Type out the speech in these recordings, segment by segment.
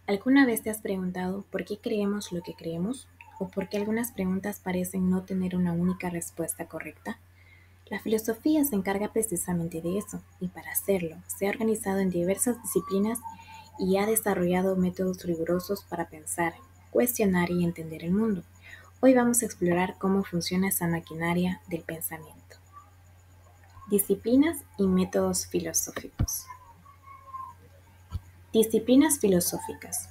¿Alguna vez te has preguntado por qué creemos lo que creemos? ¿O por qué algunas preguntas parecen no tener una única respuesta correcta? La filosofía se encarga precisamente de eso, y para hacerlo, se ha organizado en diversas disciplinas y ha desarrollado métodos rigurosos para pensar, cuestionar y entender el mundo. Hoy vamos a explorar cómo funciona esa maquinaria del pensamiento. Disciplinas y métodos filosóficos. Disciplinas filosóficas.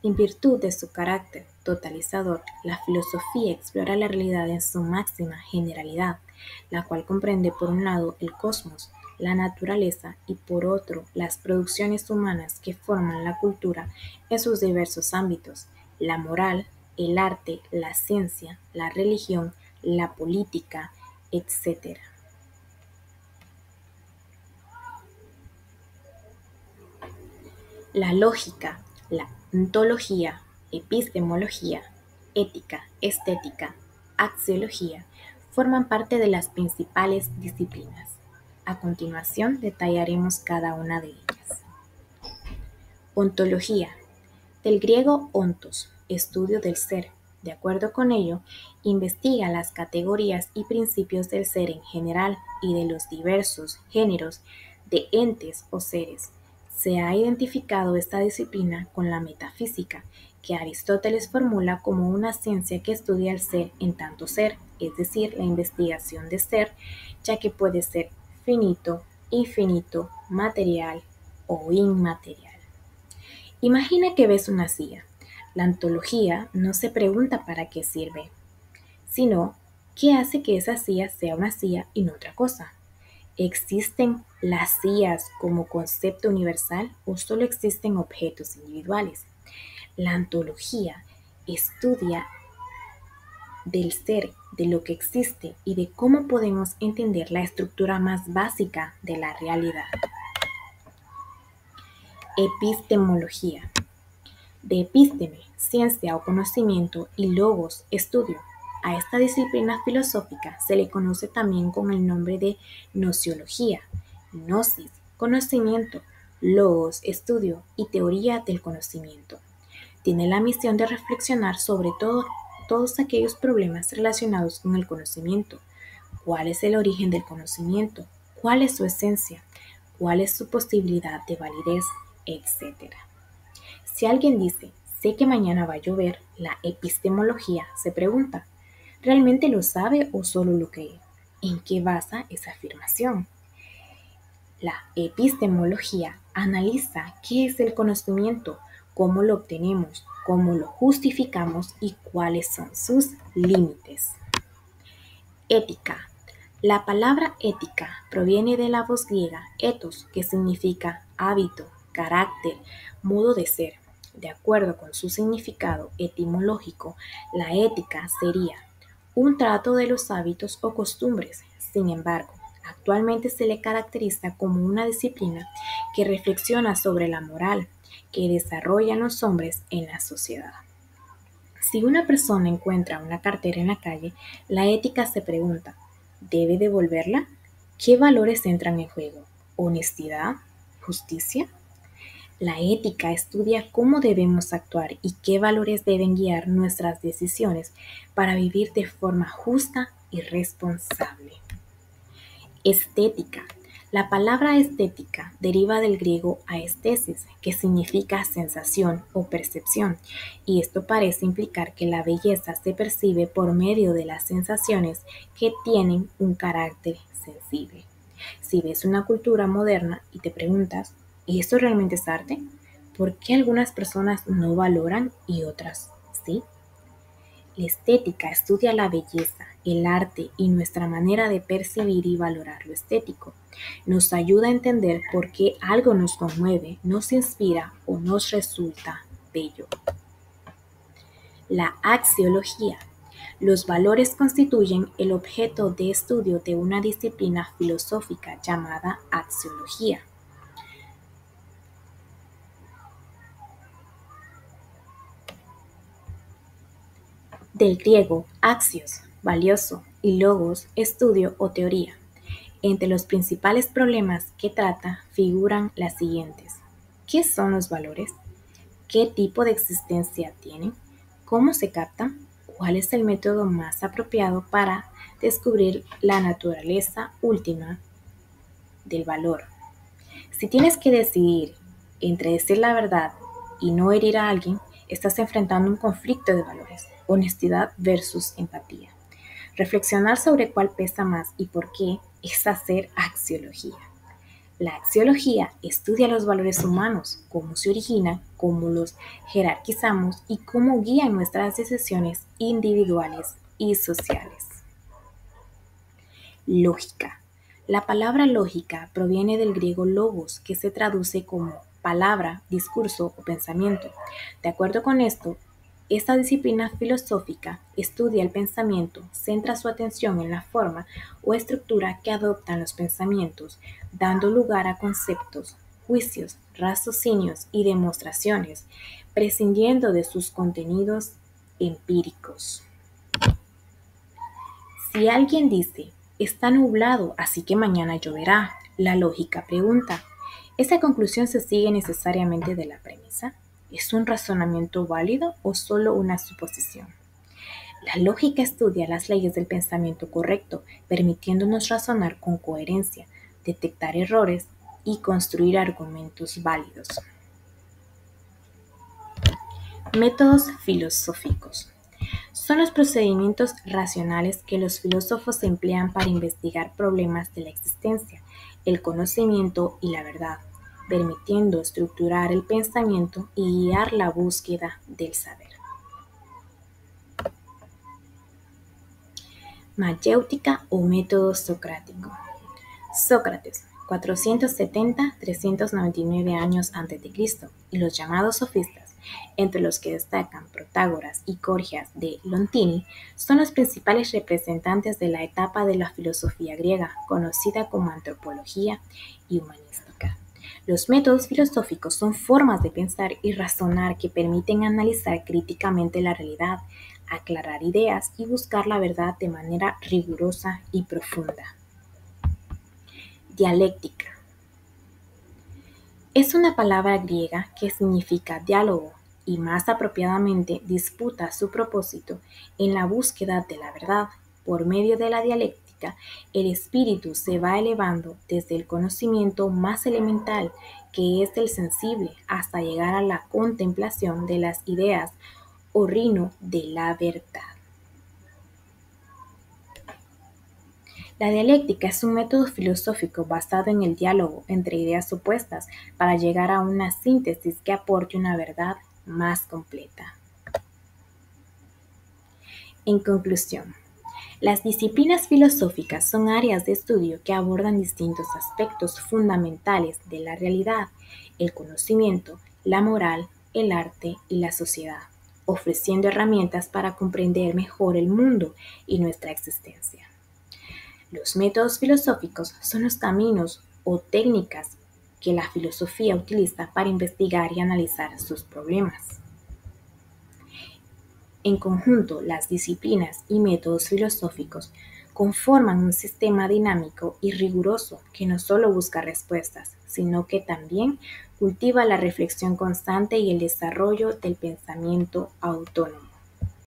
En virtud de su carácter totalizador, la filosofía explora la realidad en su máxima generalidad, la cual comprende por un lado el cosmos, la naturaleza y por otro las producciones humanas que forman la cultura en sus diversos ámbitos, la moral, el arte, la ciencia, la religión, la política, etc. La lógica, la ontología, epistemología, ética, estética, axiología forman parte de las principales disciplinas. A continuación detallaremos cada una de ellas. Ontología, del griego ontos, estudio del ser. De acuerdo con ello, investiga las categorías y principios del ser en general y de los diversos géneros de entes o seres. Se ha identificado esta disciplina con la metafísica, que Aristóteles formula como una ciencia que estudia el ser en tanto ser, es decir, la investigación de ser, ya que puede ser finito, infinito, material o inmaterial. Imagina que ves una silla. La ontología no se pregunta para qué sirve, sino qué hace que esa silla sea una silla y no otra cosa. ¿Existen las sillas como concepto universal o solo existen objetos individuales? La ontología estudia del ser, de lo que existe y de cómo podemos entender la estructura más básica de la realidad. Epistemología. De episteme, ciencia o conocimiento, y logos, estudio. A esta disciplina filosófica se le conoce también con el nombre de nociología, gnosis, conocimiento, logos, estudio y teoría del conocimiento. Tiene la misión de reflexionar sobre todos aquellos problemas relacionados con el conocimiento. ¿Cuál es el origen del conocimiento? ¿Cuál es su esencia? ¿Cuál es su posibilidad de validez? Etcétera. Si alguien dice, sé que mañana va a llover, la epistemología se pregunta, ¿realmente lo sabe o solo lo cree? ¿En qué basa esa afirmación? La epistemología analiza qué es el conocimiento, cómo lo obtenemos, cómo lo justificamos y cuáles son sus límites. Ética. La palabra ética proviene de la voz griega ethos, que significa hábito, carácter, modo de ser. De acuerdo con su significado etimológico, la ética sería un trato de los hábitos o costumbres. Sin embargo, actualmente se le caracteriza como una disciplina que reflexiona sobre la moral que desarrollan los hombres en la sociedad. Si una persona encuentra una cartera en la calle, la ética se pregunta, ¿debe devolverla? ¿Qué valores entran en juego? ¿Honestidad? ¿Justicia? La ética estudia cómo debemos actuar y qué valores deben guiar nuestras decisiones para vivir de forma justa y responsable. Estética. La palabra estética deriva del griego aesthesis, que significa sensación o percepción, y esto parece implicar que la belleza se percibe por medio de las sensaciones que tienen un carácter sensible. Si ves una cultura moderna y te preguntas, ¿esto realmente es arte? ¿Por qué algunas personas no valoran y otras sí? La estética estudia la belleza, el arte y nuestra manera de percibir y valorar lo estético. Nos ayuda a entender por qué algo nos conmueve, nos inspira o nos resulta bello. La axiología. Los valores constituyen el objeto de estudio de una disciplina filosófica llamada axiología. Del griego axios, valioso, y logos, estudio o teoría. Entre los principales problemas que trata figuran las siguientes. ¿Qué son los valores? ¿Qué tipo de existencia tienen? ¿Cómo se captan? ¿Cuál es el método más apropiado para descubrir la naturaleza última del valor? Si tienes que decidir entre decir la verdad y no herir a alguien, estás enfrentando un conflicto de valores, honestidad versus empatía. Reflexionar sobre cuál pesa más y por qué es hacer axiología. La axiología estudia los valores humanos, cómo se originan, cómo los jerarquizamos y cómo guían nuestras decisiones individuales y sociales. Lógica. La palabra lógica proviene del griego logos, que se traduce como palabra, discurso o pensamiento. De acuerdo con esto, esta disciplina filosófica estudia el pensamiento, centra su atención en la forma o estructura que adoptan los pensamientos, dando lugar a conceptos, juicios, raciocinios y demostraciones, prescindiendo de sus contenidos empíricos. Si alguien dice, está nublado, así que mañana lloverá, la lógica pregunta, ¿esa conclusión se sigue necesariamente de la premisa? ¿Es un razonamiento válido o solo una suposición? La lógica estudia las leyes del pensamiento correcto, permitiéndonos razonar con coherencia, detectar errores y construir argumentos válidos. Métodos filosóficos. Son los procedimientos racionales que los filósofos emplean para investigar problemas de la existencia, el conocimiento y la verdad, permitiendo estructurar el pensamiento y guiar la búsqueda del saber. Mayéutica o método socrático. Sócrates, 470-399 años a.C., y los llamados sofistas, entre los que destacan Protágoras y Gorgias de Lontini, son los principales representantes de la etapa de la filosofía griega, conocida como antropología y humanística. Los métodos filosóficos son formas de pensar y razonar que permiten analizar críticamente la realidad, aclarar ideas y buscar la verdad de manera rigurosa y profunda. Dialéctica. Es una palabra griega que significa diálogo y más apropiadamente disputa su propósito en la búsqueda de la verdad. Por medio de la dialéctica, el espíritu se va elevando desde el conocimiento más elemental, que es del sensible, hasta llegar a la contemplación de las ideas o reino de la verdad. La dialéctica es un método filosófico basado en el diálogo entre ideas opuestas para llegar a una síntesis que aporte una verdad más completa. En conclusión, las disciplinas filosóficas son áreas de estudio que abordan distintos aspectos fundamentales de la realidad, el conocimiento, la moral, el arte y la sociedad, ofreciendo herramientas para comprender mejor el mundo y nuestra existencia. Los métodos filosóficos son los caminos o técnicas que la filosofía utiliza para investigar y analizar sus problemas. En conjunto, las disciplinas y métodos filosóficos conforman un sistema dinámico y riguroso que no solo busca respuestas, sino que también cultiva la reflexión constante y el desarrollo del pensamiento autónomo.